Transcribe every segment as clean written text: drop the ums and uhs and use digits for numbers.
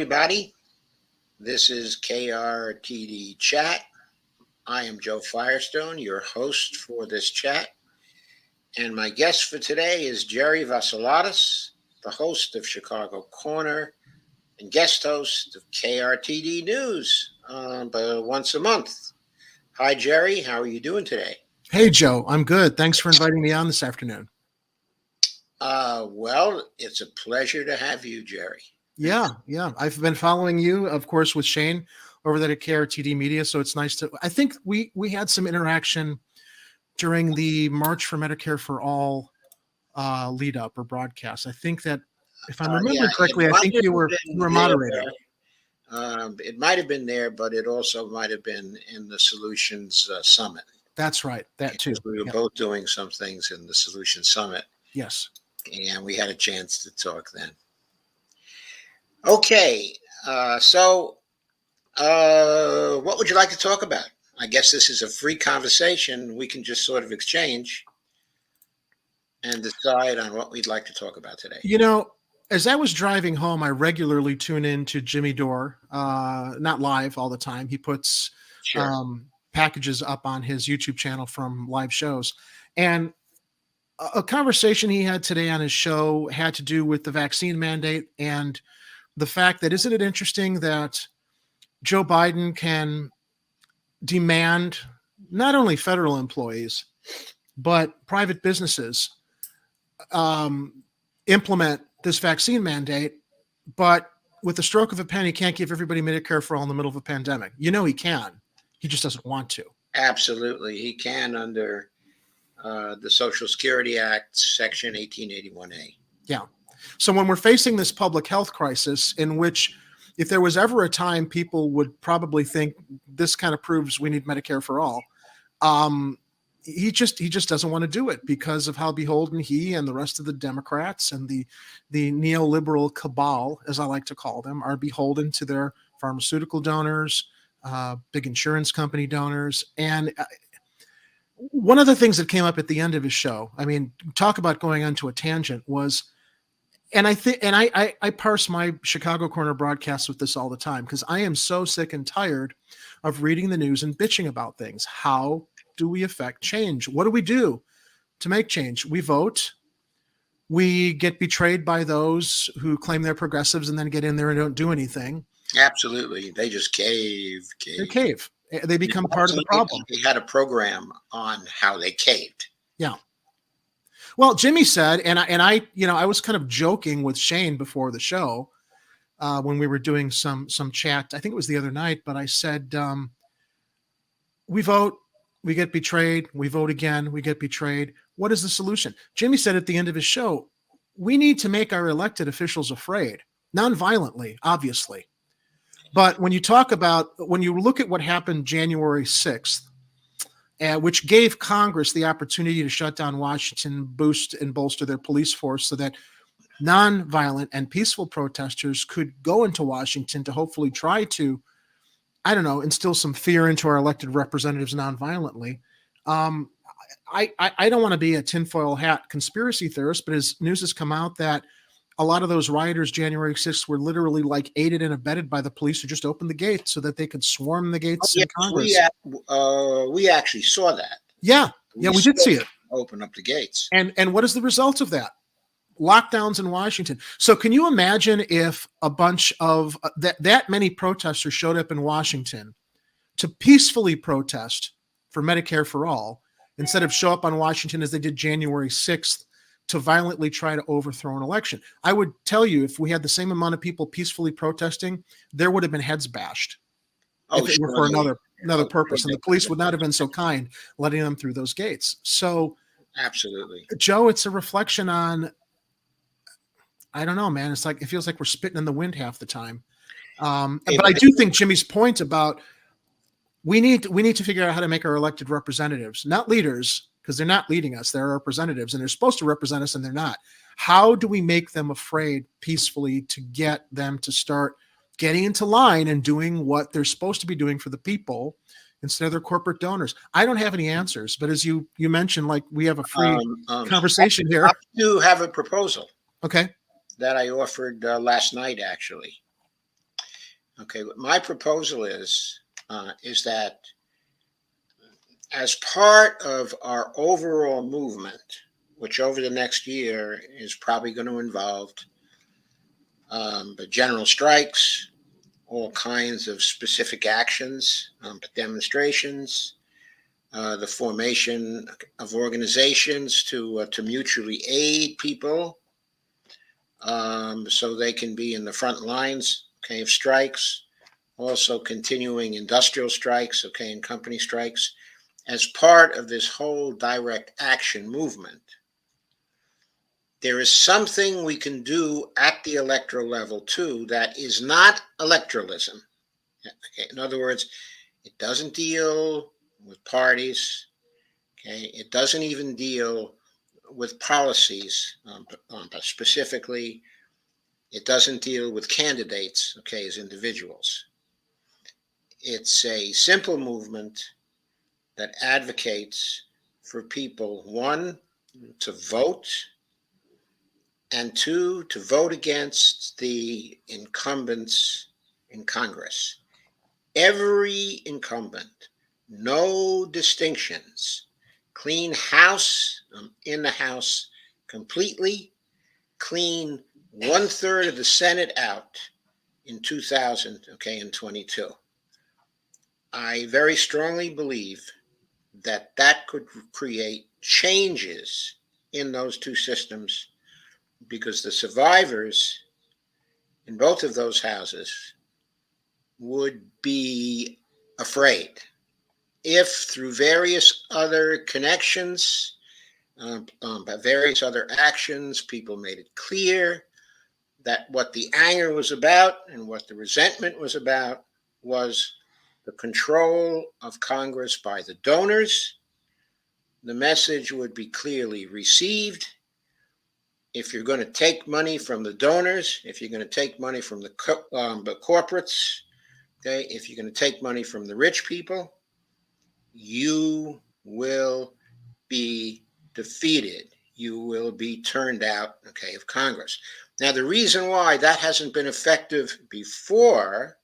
everybody. This is KRTD Chat. I am Joe Firestone, your host for this chat. And my guest for today is Jerry Vasilatos, the host of Chicago Corner and guest host of KRTD News once a month. Hi, Jerry. How are you doing today? Hey, Joe. I'm good. Thanks for inviting me on this afternoon. Well, it's a pleasure to have you, Jerry. Yeah. I've been following you, of course, with Shane over there at KRTD Media. So it's nice to. I think we had some interaction during the March for Medicare for All lead up or broadcast. I think that if I'm remembering correctly, I think you were moderator. It might have been there, but it also might have been in the Solutions Summit. That's right. That too. We were both doing some things in the Solutions Summit. Yes. And we had a chance to talk then. Okay. So what would you like to talk about? I guess this is a free conversation. We can just sort of exchange and decide on what we'd like to talk about today. You know, as I was driving home, I regularly tune in to Jimmy Dore, not live all the time. He puts packages up on his YouTube channel from live shows. And a conversation he had today on his show had to do with the vaccine mandate and the fact that, isn't it interesting that Joe Biden can demand not only federal employees, but private businesses implement this vaccine mandate, but with the stroke of a pen, he can't give everybody Medicare for all in the middle of a pandemic. You know he can. He just doesn't want to. Absolutely. He can under the Social Security Act, Section 1881A. Yeah. So when we're facing this public health crisis in which if there was ever a time people would probably think this kind of proves we need Medicare for all, he just doesn't want to do it because of how beholden he and the rest of the Democrats and the neoliberal cabal, as I like to call them, are beholden to their pharmaceutical donors, big insurance company donors. And one of the things that came up at the end of his show, I mean, talk about going onto a tangent, was, and I think, and I parse my Chicago Corner broadcasts with this all the time because I am so sick and tired of reading the news and bitching about things. How do we affect change? What do we do to make change? We vote. We get betrayed by those who claim they're progressives and then get in there and don't do anything. Absolutely. They just cave. They cave. They become part of the problem. They had a program on how they caved. Yeah. Well, Jimmy said, and I, I was kind of joking with Shane before the show when we were doing some chat. I think it was the other night, but I said, we vote, we get betrayed, we vote again, we get betrayed. What is the solution? Jimmy said at the end of his show, we need to make our elected officials afraid, non-violently, obviously. But when you look at what happened January 6th, which gave Congress the opportunity to shut down Washington, boost and bolster their police force so that nonviolent and peaceful protesters could go into Washington to hopefully try to, I don't know, instill some fear into our elected representatives nonviolently. I don't want to be a tinfoil hat conspiracy theorist, but as news has come out that a lot of those rioters January 6th were literally like aided and abetted by the police who just opened the gates so that they could swarm the gates in Congress. We actually saw that. Yeah, we did see it. Open up the gates. And what is the result of that? Lockdowns in Washington. So can you imagine if a bunch of that many protesters showed up in Washington to peacefully protest for Medicare for all instead of show up on Washington as they did January 6th to violently try to overthrow an election? I would tell you, if we had the same amount of people peacefully protesting, there would have been heads bashed if it were for another purpose. And the police would not have been so kind letting them through those gates. So absolutely, Joe, it's a reflection on, I don't know, man. It's like, it feels like we're spitting in the wind half the time. But I do think Jimmy's point about we need to figure out how to make our elected representatives, not leaders, because they're not leading us. They're representatives and they're supposed to represent us and they're not. How do we make them afraid peacefully to get them to start getting into line and doing what they're supposed to be doing for the people instead of their corporate donors? I don't have any answers, but as you mentioned, like, we have a free conversation here. I do have a proposal. Okay. That I offered last night, actually. Okay, my proposal is that as part of our overall movement, which over the next year is probably going to involve general strikes, all kinds of specific actions, demonstrations, the formation of organizations to mutually aid people, so they can be in the front lines, okay, of strikes. Also continuing industrial strikes, okay, and company strikes as part of this whole direct action movement. There is something we can do at the electoral level too that is not electoralism. Okay? In other words, it doesn't deal with parties. Okay, it doesn't even deal with policies, but specifically, it doesn't deal with candidates. Okay, as individuals. It's a simple movement that advocates for people, one, to vote, and two, to vote against the incumbents in Congress. Every incumbent, no distinctions, clean house, in the House completely, clean 1/3 of the Senate out in 2022. I very strongly believe that could create changes in those two systems, because the survivors in both of those houses would be afraid if through various other connections, by various other actions, people made it clear that what the anger was about and what the resentment was about was the control of Congress by the donors. The message would be clearly received. If you're going to take money from the donors, if you're going to take money from the corporates, okay, if you're going to take money from the rich people, you will be defeated. You will be turned out, okay, of Congress. Now, the reason why that hasn't been effective before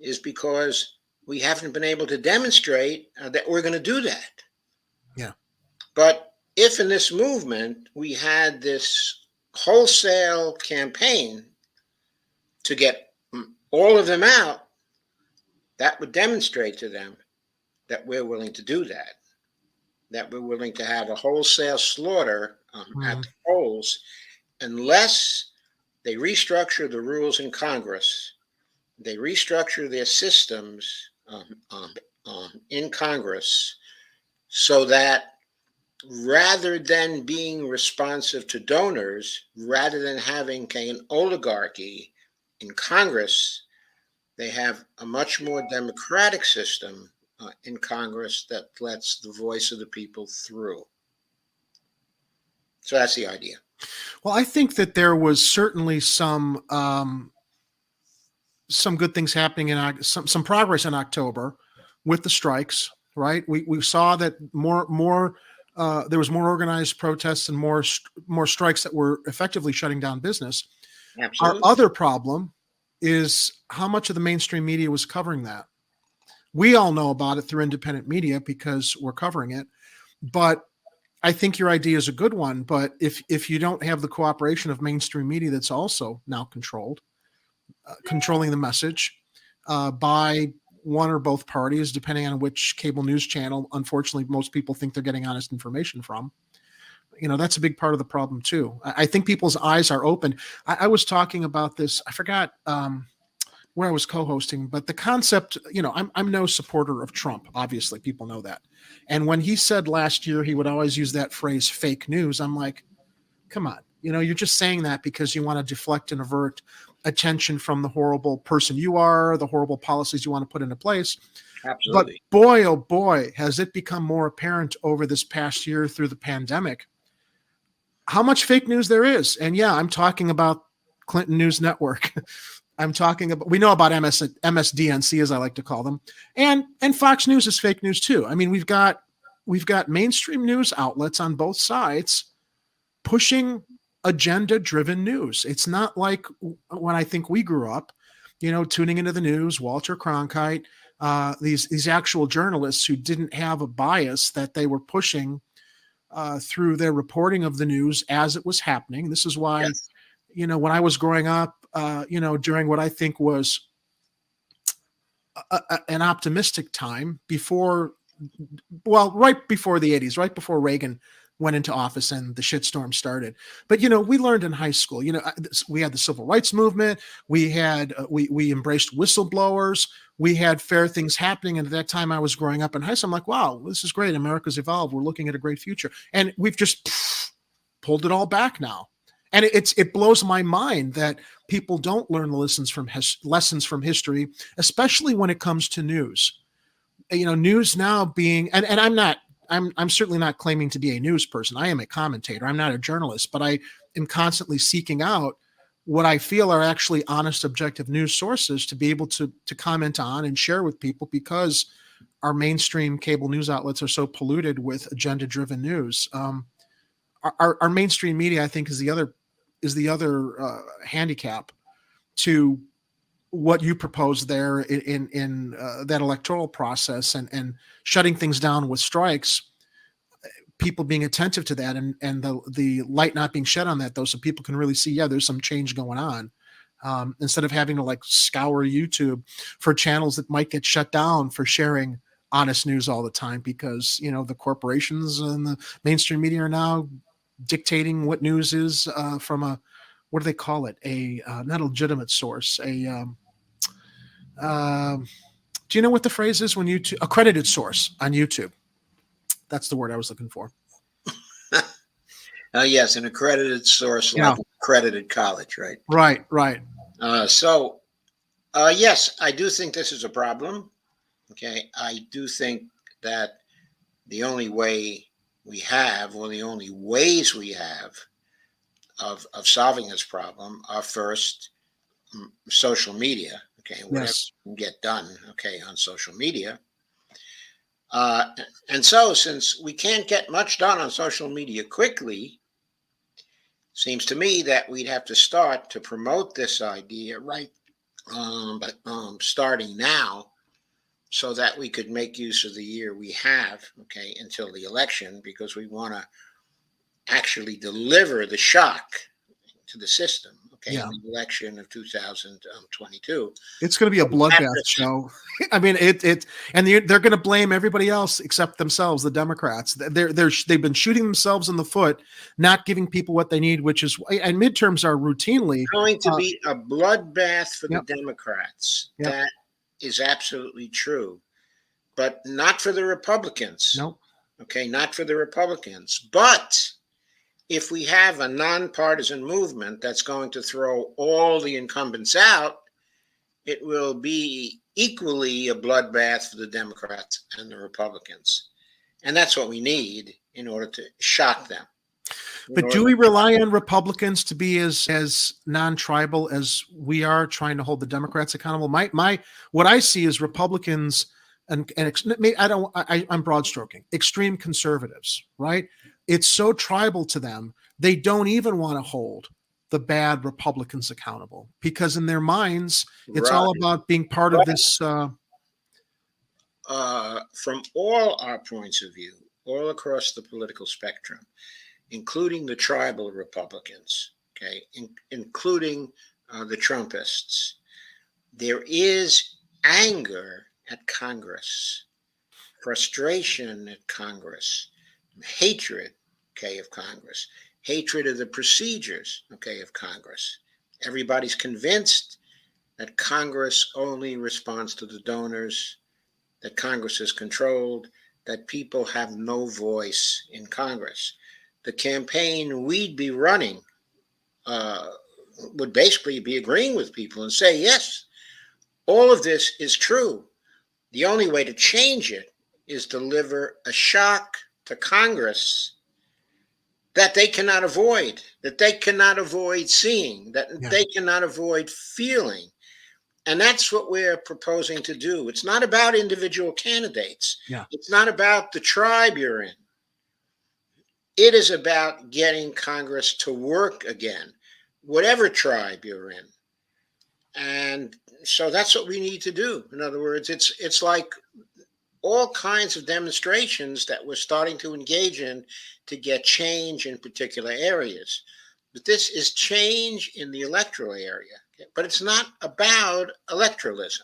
is because we haven't been able to demonstrate that we're going to do that. Yeah. But if in this movement we had this wholesale campaign to get all of them out, that would demonstrate to them that we're willing to do that, that we're willing to have a wholesale slaughter at the polls, unless they restructure the rules in Congress, they restructure their systems in Congress, so that rather than being responsive to donors, rather than having an oligarchy in Congress, they have a much more democratic system in Congress that lets the voice of the people through. So that's the idea. Well, I think that there was certainly some good things happening in some progress in October with the strikes. Right, we saw that there was more organized protests and more strikes that were effectively shutting down business. Absolutely. Our other problem is how much of the mainstream media was covering that. We all know about it through independent media because we're covering it, but I think your idea is a good one. But if you don't have the cooperation of mainstream media that's also now controlling the message by one or both parties, depending on which cable news channel, unfortunately, most people think they're getting honest information from. That's a big part of the problem too. I think people's eyes are open. I was talking about this. I forgot where I was co-hosting, but the concept, I'm no supporter of Trump. Obviously, people know that. And when he said last year he would always use that phrase "fake news," I'm like, come on, you're just saying that because you want to deflect and avert attention from the horrible person you are, the horrible policies you want to put into place. Absolutely. But boy, oh boy, has it become more apparent over this past year through the pandemic how much fake news there is. And yeah, I'm talking about Clinton News Network. I'm talking about, we know about MSDNC, as I like to call them, and Fox News is fake news too. I mean, we've got mainstream news outlets on both sides pushing agenda-driven news. It's not like when I think we grew up, tuning into the news, Walter Cronkite, these actual journalists who didn't have a bias that they were pushing through their reporting of the news as it was happening. This is why, Yes. when I was growing up, during what I think was an optimistic time right before the 80s, right before Reagan went into office and the shitstorm started. But we learned in high school. We had the civil rights movement. We had we embraced whistleblowers. We had fair things happening. And at that time, I was growing up in high school. I'm like, wow, this is great. America's evolved. We're looking at a great future, and we've just pulled it all back now. And it blows my mind that people don't learn the lessons from history, especially when it comes to news. News now being, and I'm certainly not claiming to be a news person. I am a commentator. I'm not a journalist, but I am constantly seeking out what I feel are actually honest, objective news sources to be able to comment on and share with people, because our mainstream cable news outlets are so polluted with agenda-driven news. Our mainstream media, I think, is the other handicap to what you propose there in that electoral process, and shutting things down with strikes. People being attentive to that, and the light not being shed on that, though, so people can really see, yeah, there's some change going on. Instead of having to scour YouTube for channels that might get shut down for sharing honest news all the time, because the corporations and the mainstream media are now dictating what news is from a, what do they call it? Not a legitimate source. Do you know what the phrase is when YouTube, accredited source on YouTube? That's the word I was looking for. Yes, an accredited source, Yeah. like an accredited college, right? Right. Yes, I do think this is a problem. Okay, I do think that the only way we have, or the only ways we have of solving this problem are first social media. Okay, whatever Yes. can get done, okay, on social media. And so, since we can't get much done on social media quickly, seems to me that we'd have to start to promote this idea starting now, so that we could make use of the year we have, okay, until the election, because we want to actually deliver the shock to the system, okay, Yeah. in the election of 2022. It's going to be a bloodbath show. I mean, and they're going to blame everybody else except themselves, the Democrats. They've been shooting themselves in the foot, not giving people what they need, which is, and midterms are routinely Going to be a bloodbath for Yep. the Democrats. Yep. That is absolutely true, but not for the Republicans. Nope. Okay, not for the Republicans. But if we have a nonpartisan movement that's going to throw all the incumbents out, it will be equally a bloodbath for the Democrats and the Republicans. And that's what we need in order to shock them. But do we rely on Republicans to be as non-tribal as we are trying to hold the Democrats accountable? What I see is Republicans and I'm broad stroking, extreme conservatives, right? It's so tribal to them, they don't even want to hold the bad Republicans accountable, because in their minds, it's all about being part of this. From all our points of view, all across the political spectrum, including the tribal Republicans, okay, including the Trumpists, there is anger at Congress, frustration at Congress, hatred, okay, of Congress, hatred of the procedures, okay, of Congress. Everybody's convinced that Congress only responds to the donors, that Congress is controlled, that people have no voice in Congress. The campaign we'd be running would basically be agreeing with people and say, yes, all of this is true. The only way to change it is deliver a shock to Congress that they cannot avoid, that they cannot avoid seeing, that they cannot avoid feeling. And that's what we're proposing to do. It's not about individual candidates. Yeah. It's not about the tribe you're in. It is about getting Congress to work again, whatever tribe you're in. And so that's what we need to do. In other words, it's like all kinds of demonstrations that we're starting to engage in to get change in particular areas. But this is change in the electoral area. Okay? But it's not about electoralism.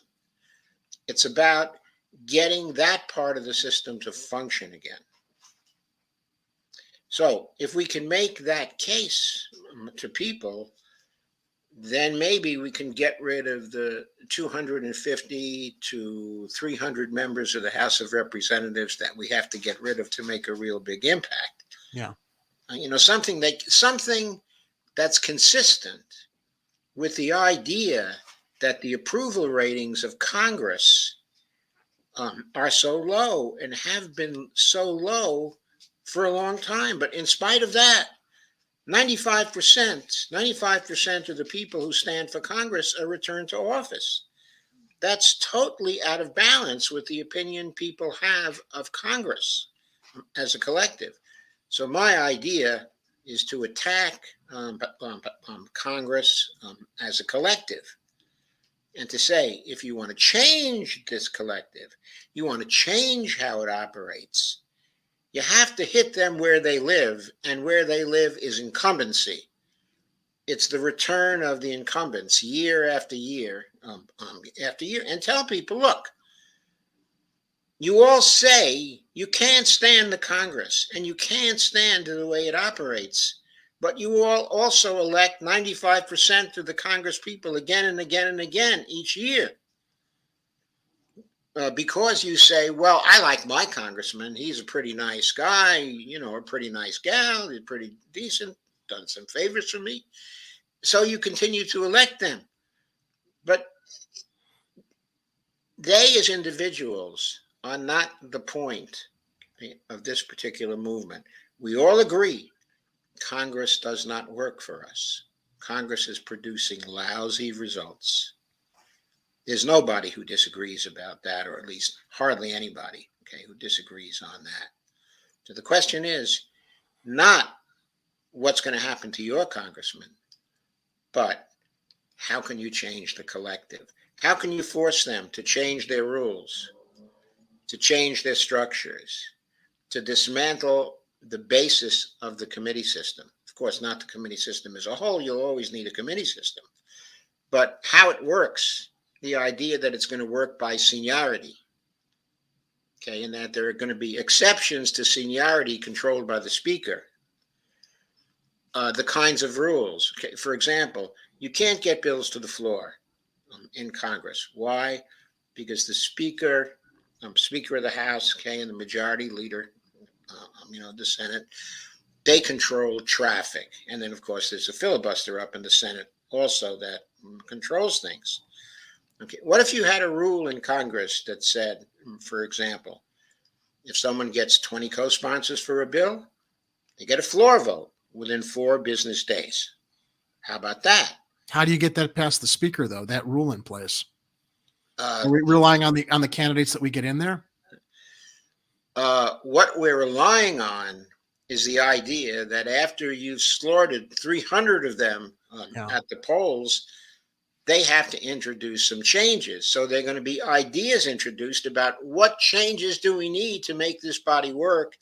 It's about getting that part of the system to function again. So if we can make that case to people, then maybe we can get rid of the 250 to 300 members of the House of Representatives that we have to get rid of to make a real big impact. Yeah. Something that's consistent with the idea that the approval ratings of Congress are so low and have been so low for a long time. But in spite of that, 95% of the people who stand for Congress are returned to office. That's totally out of balance with the opinion people have of Congress as a collective. So my idea is to attack Congress as a collective, and to say, if you want to change this collective, you want to change how it operates, you have to hit them where they live, and where they live is incumbency. It's the return of the incumbents year after year after year, and tell people, look, you all say you can't stand the Congress and you can't stand the way it operates, but you all also elect 95% of the Congress people again and again and again each year. Because you say, well, I like my congressman. He's a pretty nice guy, a pretty nice gal. He's pretty decent, done some favors for me. So you continue to elect them. But they as individuals are not the point of this particular movement. We all agree Congress does not work for us. Congress is producing lousy results. There's nobody who disagrees about that, or at least hardly anybody, who disagrees on that. So the question is not what's going to happen to your congressman, but how can you change the collective? How can you force them to change their rules, to change their structures, to dismantle the basis of the committee system? Of course, not the committee system as a whole. You'll always need a committee system. But how it works, the idea that it's going to work by seniority, and that there are going to be exceptions to seniority controlled by the speaker. The kinds of rules. For example, you can't get bills to the floor in Congress. Why? Because the Speaker of the House, and the Majority Leader, the Senate, they control traffic. And then, of course, there's a filibuster up in the Senate also that controls things. What if you had a rule in Congress that said, for example, if someone gets 20 co-sponsors for a bill, they get a floor vote within 4 business days? How about that? How do you get that past the speaker, though, that rule in place? Are we relying on the candidates that we get in there? What we're relying on is the idea that after you've slaughtered 300 of them at the polls, they have to introduce some changes. So there are going to be ideas introduced about what changes do we need to make this body work.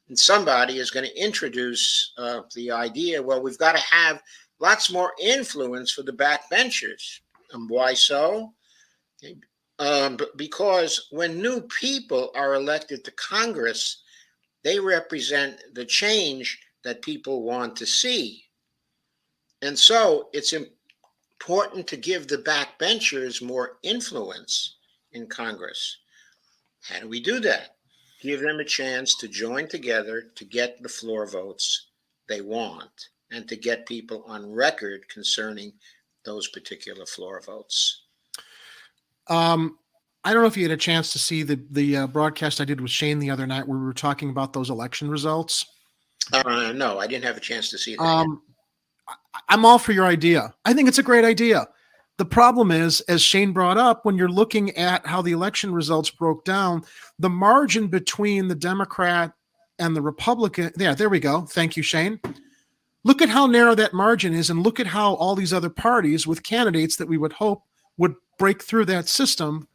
And somebody is going to introduce the idea, well, we've got to have lots more influence for the backbenchers. And why so? Because when new people are elected to Congress, they represent the change that people want to see. And so it's important to give the backbenchers more influence in Congress. How do we do that? Give them a chance to join together to get the floor votes they want and to get people on record concerning those particular floor votes. I don't know if you had a chance to see the broadcast I did with Shane the other night where we were talking about those election results. No, I didn't have a chance to see that. I'm all for your idea. I think it's a great idea. The problem is, as Shane brought up, when you're looking at how the election results broke down, the margin between the Democrat and the Republican. Yeah, there we go. Thank you, Shane. Look at how narrow that margin is, and look at how all these other parties with candidates that we would hope would break through that system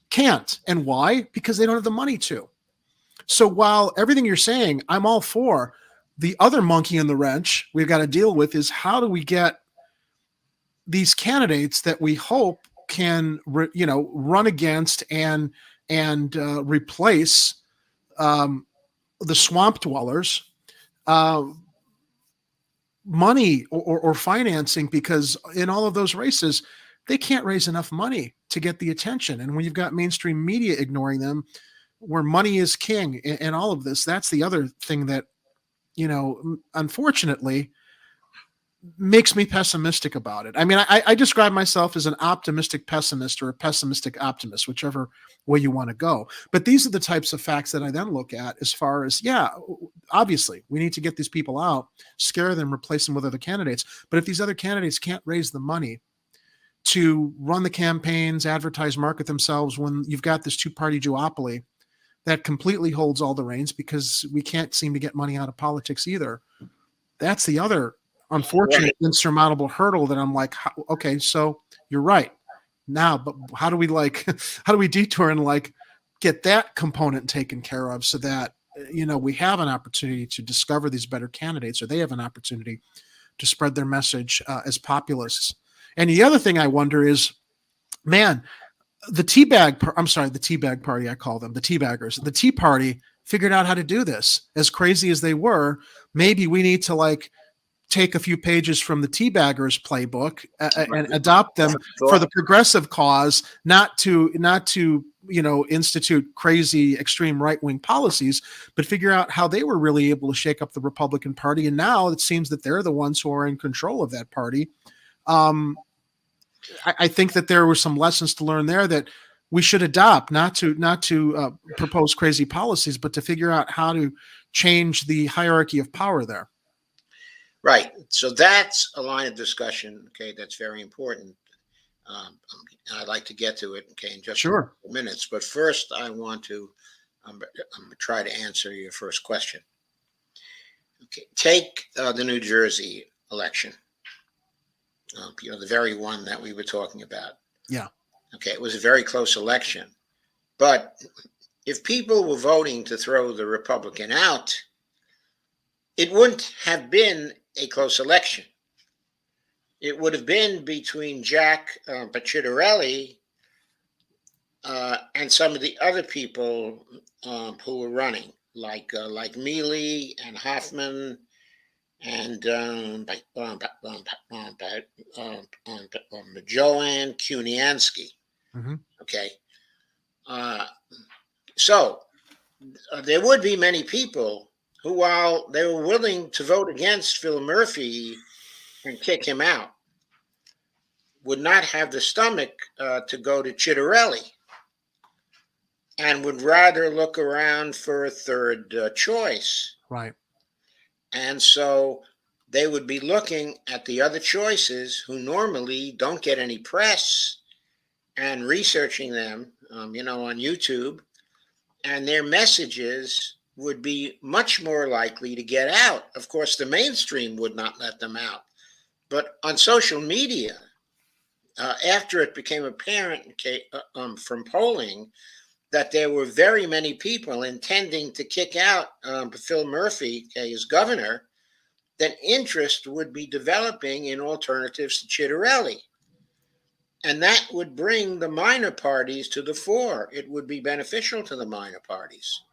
can't. And why? Because they don't have the money to. So while everything you're saying, I'm all for, the other monkey in the wrench we've got to deal with is how do we get these candidates that we hope can, run against and replace the swamp dwellers, money or financing, because in all of those races, they can't raise enough money to get the attention. And when you've got mainstream media ignoring them, where money is king in all of this, that's the other thing that, unfortunately makes me pessimistic about it. I mean, I describe myself as an optimistic pessimist or a pessimistic optimist, whichever way you want to go. But these are the types of facts that I then look at as far as, obviously we need to get these people out, scare them, replace them with other candidates. But if these other candidates can't raise the money to run the campaigns, advertise, market themselves, when you've got this two-party duopoly that completely holds all the reins, because we can't seem to get money out of politics either. That's the other unfortunate, insurmountable hurdle that I'm like, okay, so you're right now, but how do we detour and get that component taken care of so that, we have an opportunity to discover these better candidates, or they have an opportunity to spread their message as populists. And the other thing I wonder is, man, the teabag party, I call them the teabaggers, the Tea Party figured out how to do this. As crazy as they were, maybe we need to take a few pages from the teabaggers playbook and adopt them for the progressive cause, not to institute crazy extreme right-wing policies, but figure out how they were really able to shake up the Republican Party. And now it seems that they're the ones who are in control of that party. I think that there were some lessons to learn there that we should adopt, not to propose crazy policies, but to figure out how to change the hierarchy of power there. Right. So that's a line of discussion. Okay, that's very important. I'd like to get to it. Okay, in just a few minutes. But first, I want to try to answer your first question. Okay, take the New Jersey election. The very one that we were talking about. Yeah. Okay, it was a very close election, but if people were voting to throw the Republican out, it wouldn't have been a close election. It would have been between Jack Picciarelli and some of the other people who were running, like Mealy and Hoffman and Joanne Kuniansky. Mm-hmm. Okay. So there would be many people who, while they were willing to vote against Phil Murphy and kick him out, would not have the stomach to go to Chitterelli and would rather look around for a third choice. Right. And so they would be looking at the other choices who normally don't get any press and researching them, on YouTube, and their messages would be much more likely to get out. Of course, the mainstream would not let them out. But on social media, after it became apparent from polling that there were very many people intending to kick out Phil Murphy as governor, then interest would be developing in alternatives to Chitterelli. And that would bring the minor parties to the fore. It would be beneficial to the minor parties.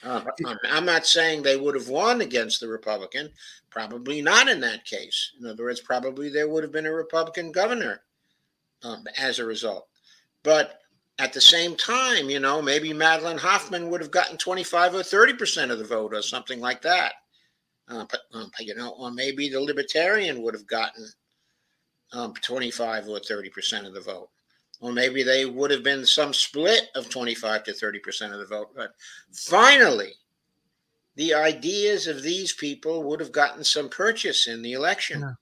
I'm not saying they would have won against the Republican. Probably not in that case. In other words, probably there would have been a Republican governor as a result. But at the same time, maybe Madeline Hoffman would have gotten 25 or 30% of the vote or something like that. Or maybe the Libertarian would have gotten 25 or 30% of the vote. Or maybe they would have been some split of 25 to 30% of the vote. But finally, the ideas of these people would have gotten some purchase in the election. Yeah.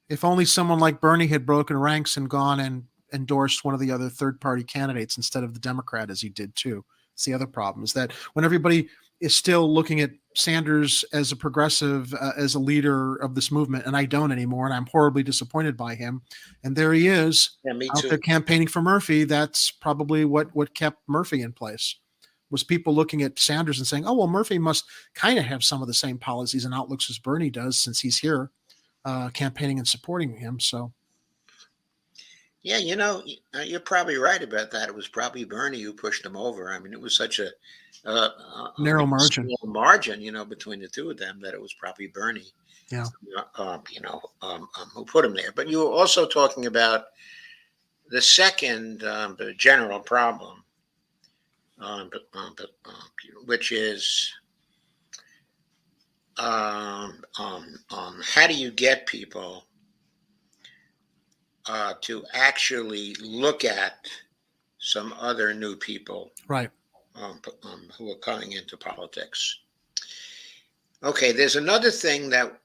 If only someone like Bernie had broken ranks and gone and endorsed one of the other third-party candidates instead of the Democrat, as he did too. It's the other problem, is that when everybody is still looking at Sanders as a progressive, as a leader of this movement, and I don't anymore, and I'm horribly disappointed by him. And there he is, Yeah, me out too. there campaigning for Murphy. That's probably what kept Murphy in place, was people looking at Sanders and saying, oh, well, Murphy must kind of have some of the same policies and outlooks as Bernie does, since he's here campaigning and supporting him. So Yeah, you're probably right about that. It was probably Bernie who pushed him over. I mean, it was such a narrow margin. small margin, between the two of them, that it was probably Bernie, Yeah. who put him there. But you were also talking about the second, the general problem, which is how do you get people to actually look at some other new people, Right. who are coming into politics. Okay, there's another thing that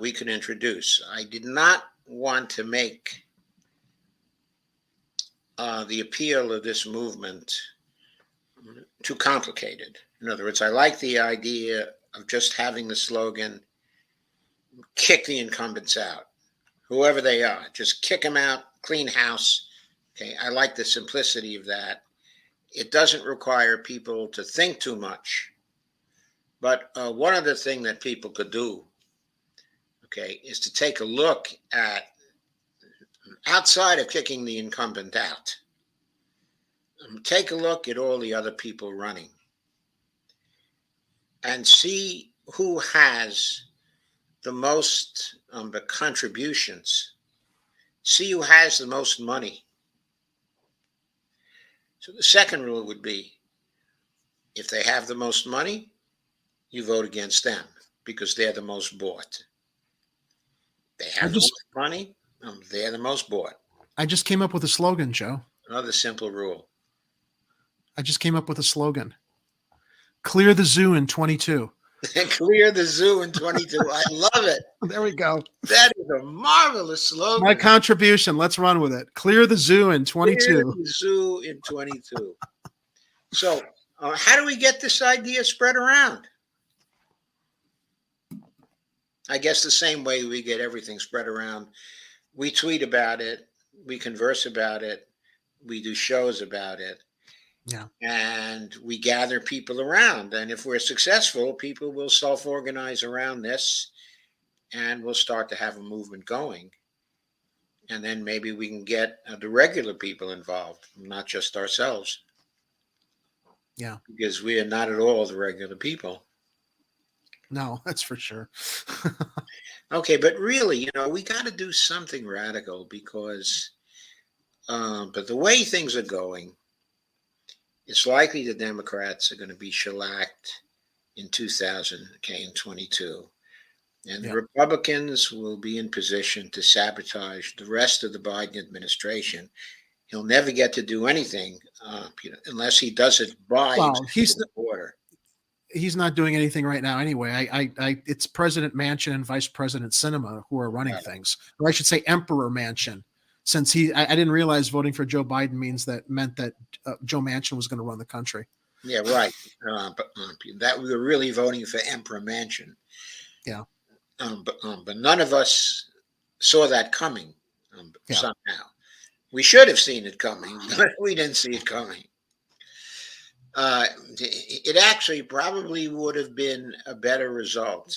we could introduce. I did not want to make the appeal of this movement too complicated. In other words, I like the idea of just having the slogan, kick the incumbents out, whoever they are, just kick them out, clean house. Okay, I like the simplicity of that. It doesn't require people to think too much. But one other thing that people could do, okay, is to take a look at, outside of kicking the incumbent out, take a look at all the other people running and see who has the most the contributions, see who has the most money. So the second rule would be, if they have the most money, you vote against them because they're the most bought. They have the most money, they're the most bought. I just came up with a slogan, Joe. Another simple rule. I just came up with a slogan. Clear the zoo in 22. Clear the zoo in 22. I love it. There we go. That is a marvelous slogan. My contribution. Let's run with it. Clear the zoo in 22. Clear the zoo in 22. So how do we get this idea spread around? I guess the same way we get everything spread around. We tweet about it. We converse about it. We do shows about it. Yeah. And we gather people around. And if we're successful, people will self-organize around this and we'll start to have a movement going. And then maybe we can get the regular people involved, not just ourselves. Yeah. Because we are not at all the regular people. No, that's for sure. Okay, but really, we got to do something radical because, but the way things are going, it's likely the Democrats are going to be shellacked in 2022. And the Republicans will be in position to sabotage the rest of the Biden administration. He'll never get to do anything unless he does it by the border. He's not doing anything right now anyway. It's President Manchin and Vice President Sinema who are running things. Or I should say Emperor Manchin. Since I didn't realize voting for Joe Biden meant that Joe Manchin was going to run the country. Yeah, right. But that we were really voting for Emperor Manchin. Yeah. But none of us saw that coming somehow. We should have seen it coming, but we didn't see it coming. It actually probably would have been a better result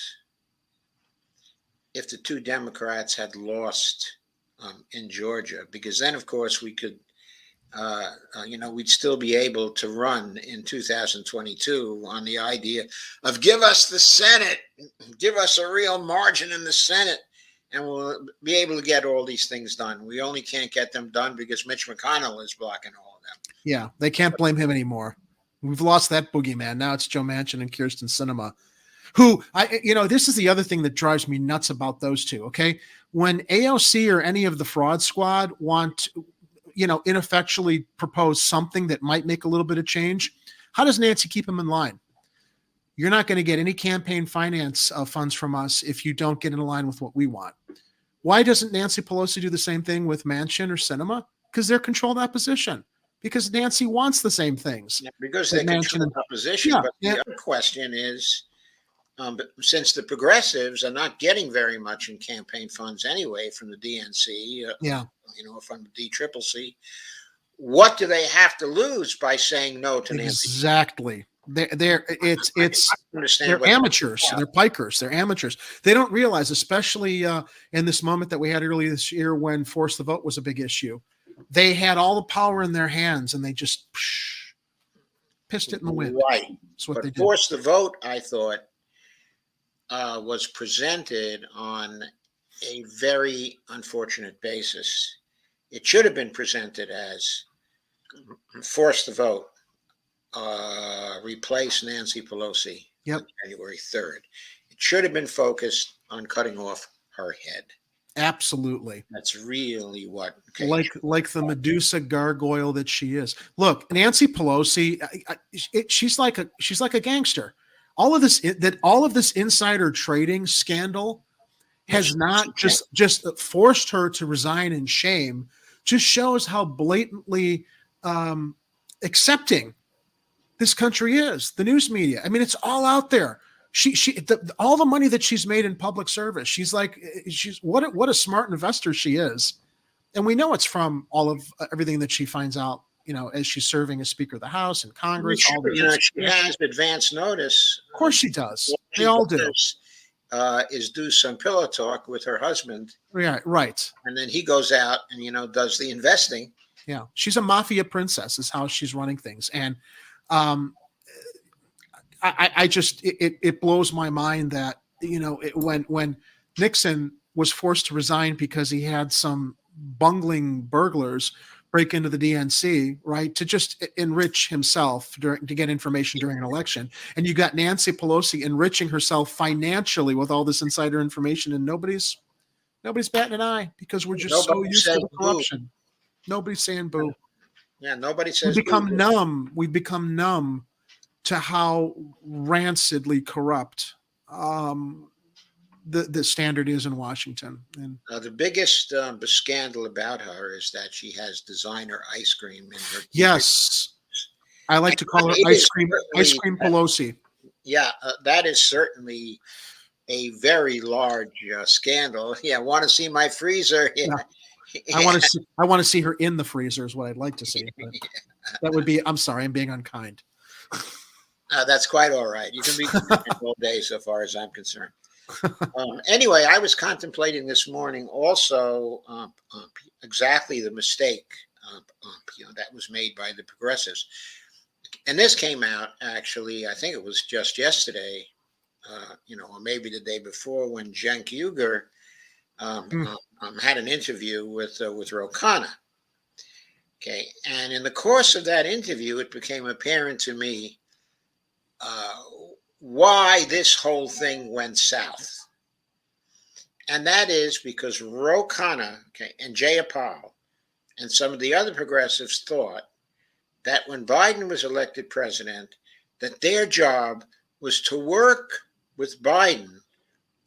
if the two Democrats had lost in Georgia, because then, of course, we could, we'd still be able to run in 2022 on the idea of give us the Senate, give us a real margin in the Senate, and we'll be able to get all these things done. We only can't get them done because Mitch McConnell is blocking all of them. Yeah, they can't blame him anymore. We've lost that boogeyman. Now it's Joe Manchin and Kyrsten Sinema, who this is the other thing that drives me nuts about those two. Okay. When AOC or any of the fraud squad want, ineffectually propose something that might make a little bit of change, how does Nancy keep them in line? You're not going to get any campaign finance funds from us if you don't get in line with what we want. Why doesn't Nancy Pelosi do the same thing with Manchin or Sinema? Because they're controlled opposition. because Nancy wants the same things. Because that they Manchin control and- opposition. Yeah, But the other question is, but since the progressives are not getting very much in campaign funds anyway from the DNC, yeah, from the DCCC, what do they have to lose by saying no to Nancy? exactly. They're Understand they're amateurs. They're pikers. They're amateurs. They don't realize, especially in this moment that we had earlier this year when force the vote was a big issue. They had all the power in their hands, and they just pissed it in the wind. Right. That's what But they did. force the vote, I thought, was presented on a very unfortunate basis. It should have been presented as force the vote, replace Nancy Pelosi on January 3rd. It should have been focused on cutting off her head. Absolutely. That's really what. Like the Medusa gargoyle that she is. Look, Nancy Pelosi, she's like a gangster. All of this insider trading scandal has not just forced her to resign in shame. Just shows how blatantly accepting this country is. The news media. I mean, it's all out there. All the money that she's made in public service. She's what a smart investor she is, and we know it's from all of everything that she finds out. As she's serving as Speaker of the House and Congress. She has advance notice. Of course, she does. They all do. Is do some pillow talk with her husband. Yeah, right. And then he goes out and does the investing. Yeah, she's a mafia princess, is how she's running things, and I just it blows my mind that when Nixon was forced to resign because he had some bungling burglars break into the DNC, right, to just enrich himself to get information during an election, and you got Nancy Pelosi enriching herself financially with all this insider information, and nobody's batting an eye because we're just so used to the corruption. Nobody's saying boo. Yeah, nobody says We've become numb. We've become numb to how rancidly corrupt the standard is in Washington. And the biggest scandal about her is that she has designer ice cream in her. Yes, I like to call her ice cream Pelosi. Yeah, that is certainly a very large scandal. Yeah, want to see my freezer? Yeah. I want to see her in the freezer is what I'd like to see. But that would be. I'm sorry, I'm being unkind. That's quite all right. You can be all day, so far as I'm concerned. Anyway, I was contemplating this morning also exactly the mistake that was made by the progressives, and this came out actually. I think it was just yesterday, or maybe the day before, when Cenk Uygur had an interview with Ro Khanna. Okay, and in the course of that interview, it became apparent to me why this whole thing went south. And that is because Ro Khanna and Jayapal and some of the other progressives thought that when Biden was elected president, that their job was to work with Biden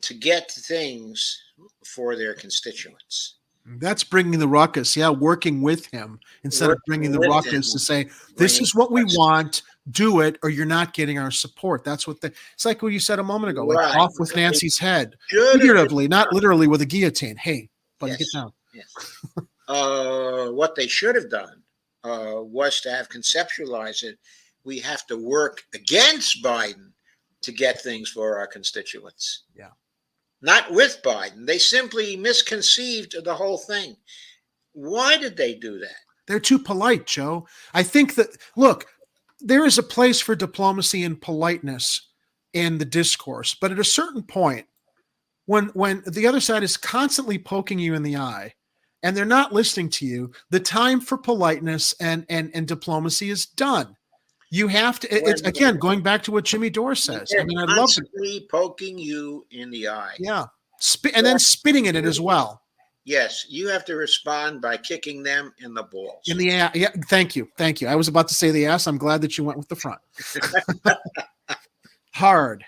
to get things for their constituents. That's bringing the ruckus. Yeah, working with him instead of bringing the ruckus to say, this is what we want, do it, or you're not getting our support. That's what it's like what you said a moment ago, like off with Nancy's head. Figuratively, not literally with a guillotine. Hey, buddy, get down. Yes. What they should have done was to have conceptualized it. We have to work against Biden to get things for our constituents. Yeah. Not with Biden. They simply misconceived the whole thing. Why did they do that? They're too polite, Joe. I think that, look, there is a place for diplomacy and politeness in the discourse, but at a certain point, when the other side is constantly poking you in the eye and they're not listening to you, the time for politeness and diplomacy is done. You have to. It's again going back to what Jimmy Dore says. I mean, I love poking you in the eye. Yeah, and then spitting at it as well. Yes, you have to respond by kicking them in the balls. In the ass. Yeah, thank you. I was about to say the ass. I'm glad that you went with the front. Hard.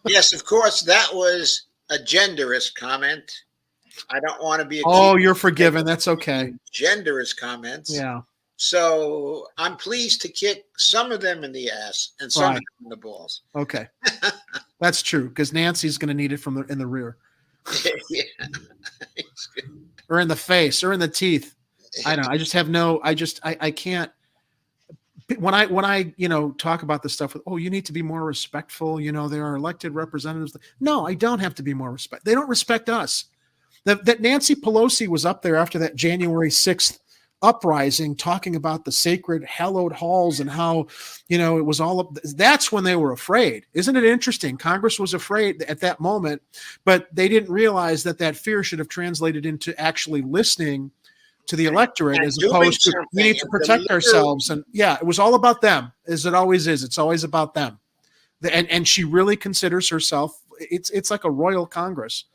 Yes, of course. That was a genderist comment. I don't want to be. Oh, you're forgiven. That's okay. Genderist comments. Yeah. So I'm pleased to kick some of them in the ass and some of Right. them in the balls. Okay. That's true, because Nancy's going to need it in the rear Yeah. or in the face or in the teeth. I don't know. I just have I can't. When I talk about this stuff with, oh, you need to be more respectful. There are elected representatives. No, I don't have to be more respect. They don't respect us. That Nancy Pelosi was up there after that January 6th uprising talking about the sacred hallowed halls and how, it was all up. That's when they were afraid. Isn't it interesting? Congress was afraid at that moment, but they didn't realize that fear should have translated into actually listening to the electorate, And as doing opposed to we need to something. protect ourselves. And yeah, it was all about them, as it always is. It's always about them. And she really considers herself, it's like a royal Congress.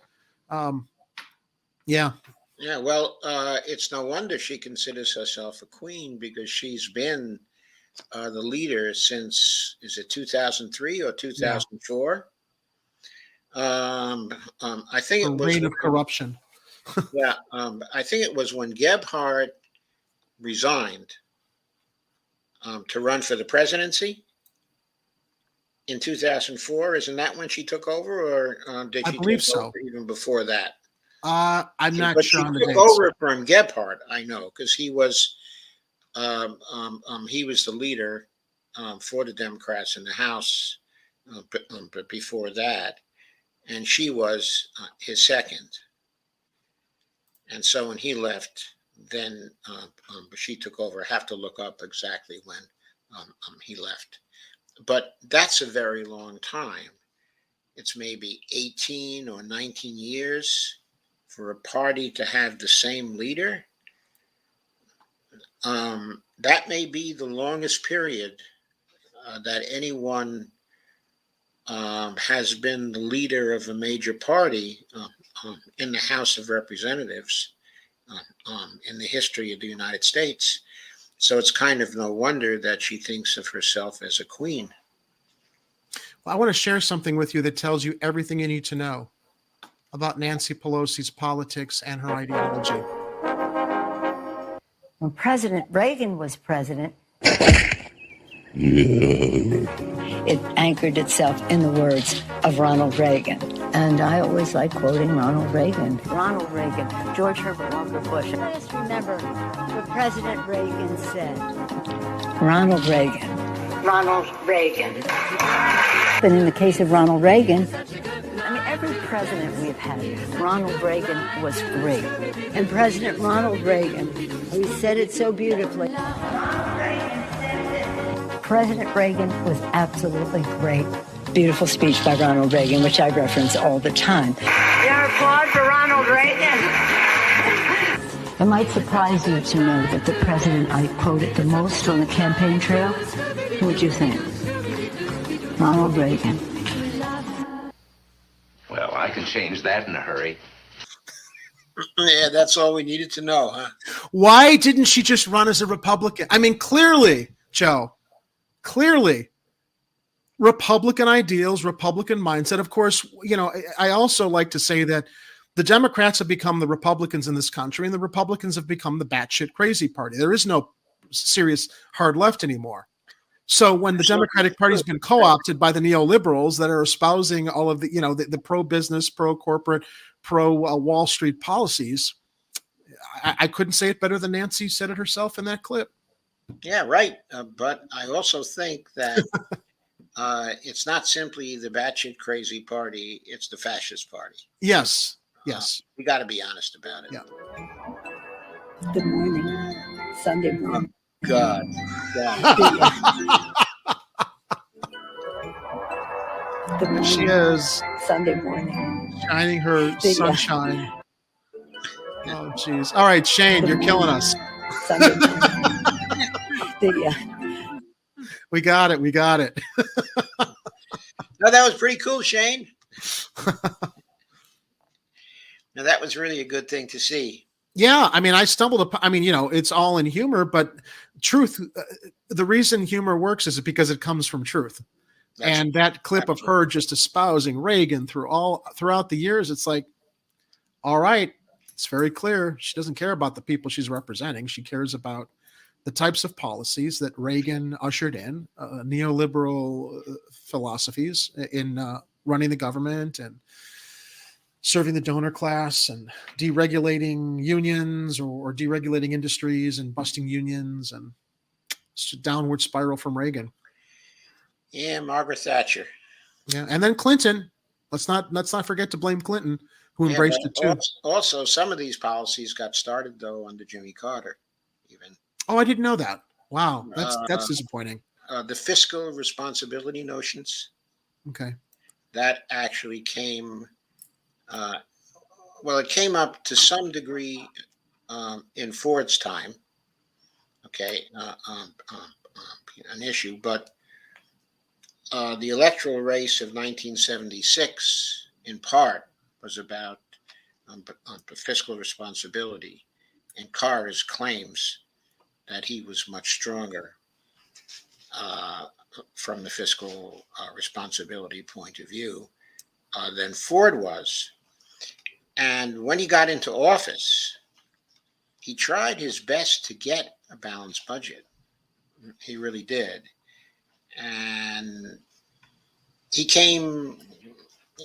Yeah. Yeah, well, it's no wonder she considers herself a queen, because she's been the leader since, is it 2003 or 2004? I think A it was reign of corruption. Yeah, I think it was when Gebhardt resigned to run for the presidency in 2004. Isn't that when she took over, or did I she believe take so. over even before that? I'm not But sure she on the took dates. over from Gebhardt, I know, because he was the leader for the Democrats in the House, but before that, and she was his second. And so when he left, then she took over. I have to look up exactly when he left. But that's a very long time. It's maybe 18 or 19 years for a party to have the same leader. That may be the longest period that anyone has been the leader of a major party in the House of Representatives in the history of the United States. So it's kind of no wonder that she thinks of herself as a queen. Well, I want to share something with you that tells you everything you need to know about Nancy Pelosi's politics and her ideology. When President Reagan was president, it anchored itself in the words of Ronald Reagan. And I always like quoting Ronald Reagan. Ronald Reagan, George Herbert Walker Bush. Just remember what President Reagan said. Ronald Reagan. Ronald Reagan. But in the case of Ronald Reagan, every president we've had, Ronald Reagan was great. And President Ronald Reagan, he said it so beautifully. President Reagan was absolutely great. Beautiful speech by Ronald Reagan, which I reference all the time. Your applaud for Ronald Reagan. It might surprise you to know that the president I quoted the most on the campaign trail, who would you think? Ronald Reagan. Well, I can change that in a hurry. Yeah, that's all we needed to know, huh? Why didn't she just run as a Republican? I mean, clearly, Joe, Republican ideals, Republican mindset. Of course, I also like to say that the Democrats have become the Republicans in this country, and the Republicans have become the batshit crazy party. There is no serious hard left anymore. So when the Democratic Party has been co-opted by the neoliberals that are espousing all of the pro-business, pro-corporate, pro-Wall Street policies, I couldn't say it better than Nancy said it herself in that clip. Yeah, right. But I also think that it's not simply the batshit crazy party; it's the fascist party. Yes. We got to be honest about it. Yeah. Good morning. Sunday morning. God. Good morning. She is Sunday morning. shining her sunshine. Oh, geez. All right, Shane, you're killing us. Sunday morning. We got it. No, that was pretty cool, Shane. Now, that was really a good thing to see. Yeah, I mean, I stumbled upon, it's all in humor, but truth, the reason humor works is because it comes from truth. And that clip of her just espousing Reagan throughout the years, it's like, all right, it's very clear. She doesn't care about the people she's representing. She cares about the types of policies that Reagan ushered in, neoliberal philosophies in running the government and serving the donor class and deregulating unions or deregulating industries and busting unions, and it's a downward spiral from Reagan. Yeah, Margaret Thatcher. Yeah, and then Clinton. Let's not forget to blame Clinton, who Yeah, embraced but it too. Also, some of these policies got started though under Jimmy Carter. Even Oh, I didn't know that. Wow, that's disappointing. the fiscal responsibility notions Okay. that actually came. Well, it came up to some degree in Ford's time. Okay, an issue, but the electoral race of 1976, in part, was about fiscal responsibility, and Carter's claims that he was much stronger from the fiscal responsibility point of view than Ford was. And when he got into office, he tried his best to get a balanced budget. He really did. And he came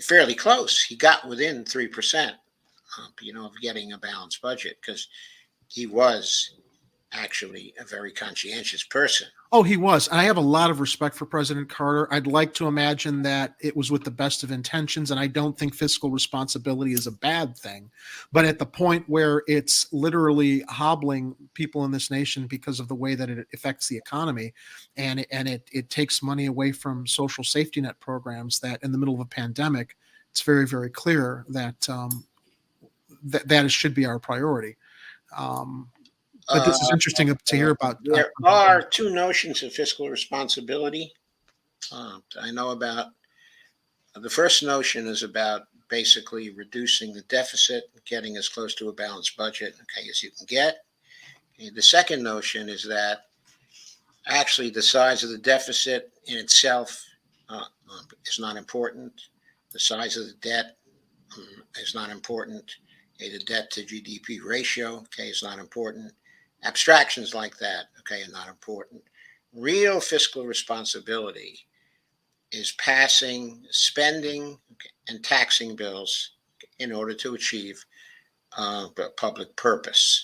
fairly close. He got within 3%, of getting a balanced budget, because he was actually a very conscientious person. Oh, he was. I have a lot of respect for President Carter. I'd like to imagine that it was with the best of intentions, and I don't think fiscal responsibility is a bad thing. But at the point where it's literally hobbling people in this nation because of the way that it affects the economy, and it takes money away from social safety net programs, that in the middle of a pandemic, it's very, very clear that that should be our priority. But this is interesting to hear about. There are two notions of fiscal responsibility I know about. The first notion is about basically reducing the deficit, getting as close to a balanced budget, as you can get. And the second notion is that actually the size of the deficit in itself is not important. The size of the debt is not important. The debt to GDP ratio, is not important. Abstractions like that, are not important. Real fiscal responsibility is passing spending and taxing bills in order to achieve public purpose.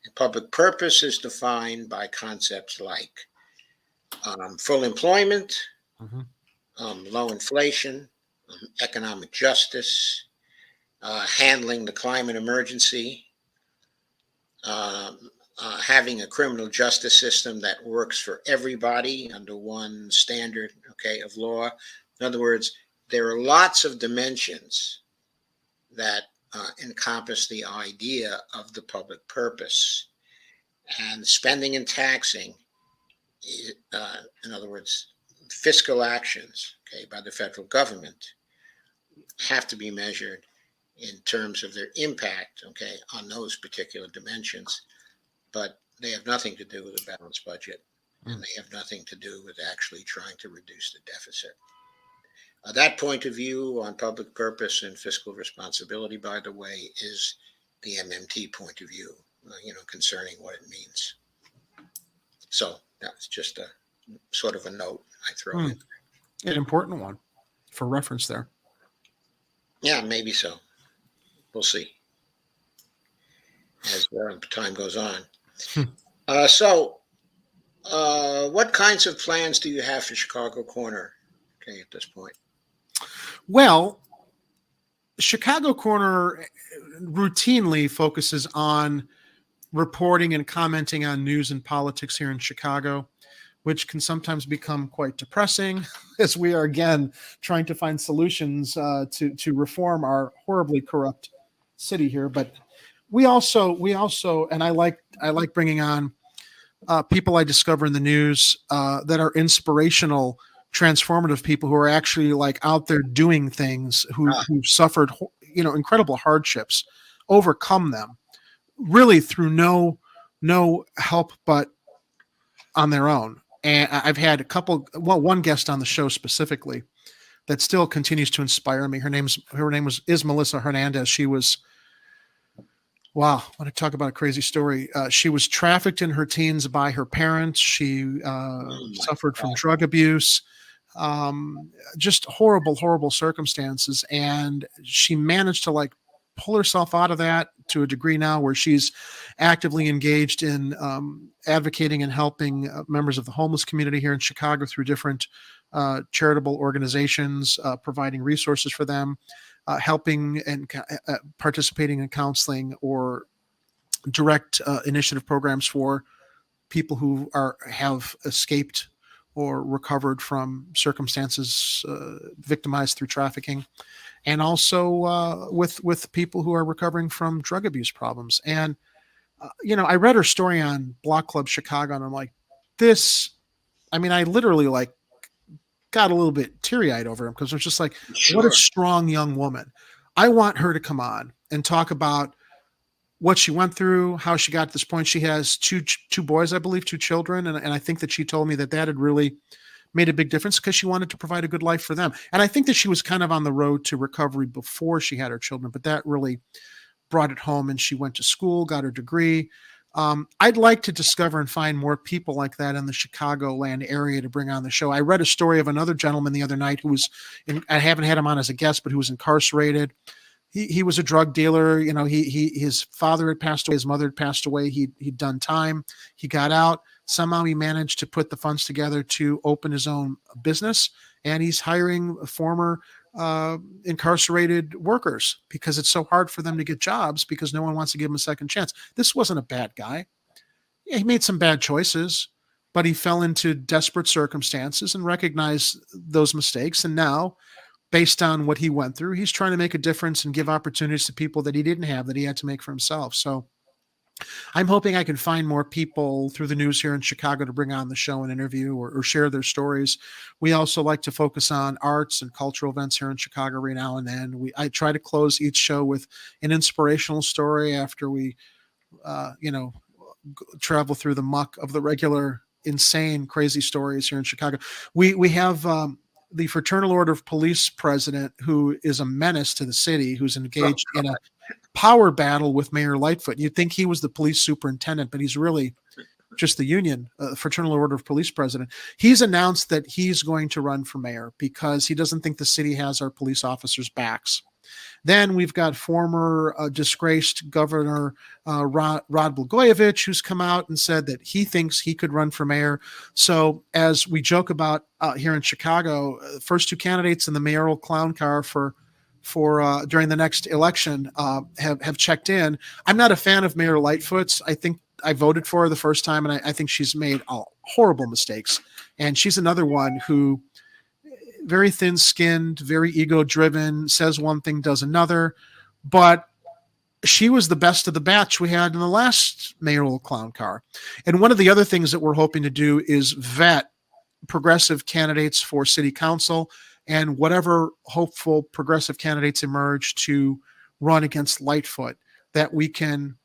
And public purpose is defined by concepts like full employment, low inflation, economic justice, handling the climate emergency, having a criminal justice system that works for everybody under one standard, of law. In other words, there are lots of dimensions that encompass the idea of the public purpose. And spending and taxing, in other words, fiscal actions, by the federal government, have to be measured in terms of their impact, on those particular dimensions. But they have nothing to do with a balanced budget, and they have nothing to do with actually trying to reduce the deficit. That point of view on public purpose and fiscal responsibility, by the way, is the MMT point of view, concerning what it means. So that's just a sort of a note I throw in. An important one for reference there. Yeah, maybe so. We'll see as time goes on. What kinds of plans do you have for Chicago Corner, at this point? Well, Chicago Corner routinely focuses on reporting and commenting on news and politics here in Chicago, which can sometimes become quite depressing as we are again trying to find solutions to reform our horribly corrupt city here. But we also, and I like bringing on people I discover in the news that are inspirational, transformative people who are actually out there doing things, who've suffered, incredible hardships, overcome them, really through no help but on their own. And I've had one guest on the show specifically that still continues to inspire me. Her name is Melissa Hernandez. She was Wow. I want to talk about a crazy story. She was trafficked in her teens by her parents. She Oh my suffered from God. drug abuse, just horrible, horrible circumstances. And she managed to like pull herself out of that to a degree now where she's actively engaged in advocating and helping members of the homeless community here in Chicago through different charitable organizations, providing resources for them, helping and participating in counseling or direct initiative programs for people who have escaped or recovered from circumstances victimized through trafficking, and also with people who are recovering from drug abuse problems. And I read her story on Block Club Chicago, and I'm like, this. I mean, I literally like got a little bit teary eyed over him because it's just like, what a Sure. strong young woman. I want her to come on and talk about what she went through, how she got to this point. She has two boys, I believe, two children, and I think that she told me that had really made a big difference because she wanted to provide a good life for them. And I think that she was kind of on the road to recovery before she had her children, but that really brought it home. And she went to school, got her degree. I'd like to discover and find more people like that in the Chicagoland area to bring on the show. I read a story of another gentleman the other night who was, I haven't had him on as a guest, but who was incarcerated. He was a drug dealer. His father had passed away. His mother had passed away. He'd done time. He got out. Somehow he managed to put the funds together to open his own business. And he's hiring former incarcerated workers because it's so hard for them to get jobs because no one wants to give him a second chance. This wasn't a bad guy. Yeah, he made some bad choices, but he fell into desperate circumstances and recognized those mistakes. And now, based on what he went through, he's trying to make a difference and give opportunities to people that he didn't have, that he had to make for himself. So I'm hoping I can find more people through the news here in Chicago to bring on the show and interview or share their stories. We also like to focus on arts and cultural events here in Chicago every now and then. I try to close each show with an inspirational story after we, travel through the muck of the regular insane, crazy stories here in Chicago. We have the Fraternal Order of Police president who is a menace to the city, who's engaged in a power battle with Mayor Lightfoot. You'd think he was the police superintendent, but he's really just the union, Fraternal Order of Police president. He's announced that he's going to run for mayor because he doesn't think the city has our police officers' backs. Then we've got former disgraced Governor Rod Blagojevich, who's come out and said that he thinks he could run for mayor. So as we joke about here in Chicago, first two candidates in the mayoral clown car for during the next election have checked in. I'm not a fan of Mayor Lightfoot's. I think I voted for her the first time, and I think she's made horrible mistakes. And she's another one who very thin-skinned, very ego-driven, says one thing, does another. But she was the best of the batch we had in the last mayoral clown car. And one of the other things that we're hoping to do is vet progressive candidates for city council and whatever hopeful progressive candidates emerge to run against Lightfoot, that we can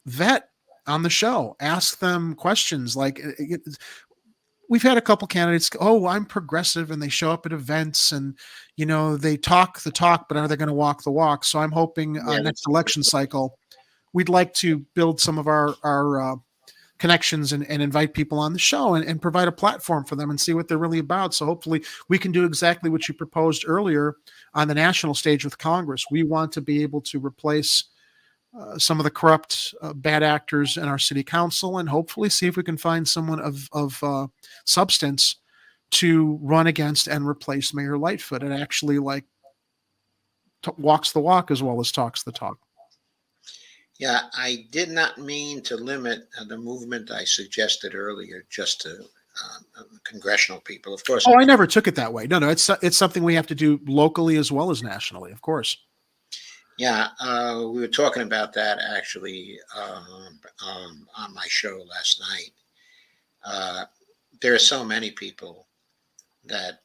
vet on the show, ask them questions like, we've had a couple candidates go, oh, I'm progressive, and they show up at events and, they talk the talk, but are they going to walk the walk? So I'm hoping next election cycle, we'd like to build some of our connections and invite people on the show and provide a platform for them and see what they're really about. So hopefully we can do exactly what you proposed earlier on the national stage with Congress. We want to be able to replace some of the corrupt bad actors in our city council and hopefully see if we can find someone of substance to run against and replace Mayor Lightfoot. It actually walks the walk as well as talks the talk. Yeah, I did not mean to limit the movement I suggested earlier just to congressional people, of course. Oh, I never took it that way. No, it's something we have to do locally as well as nationally, of course. Yeah, we were talking about that actually on my show last night. There are so many people that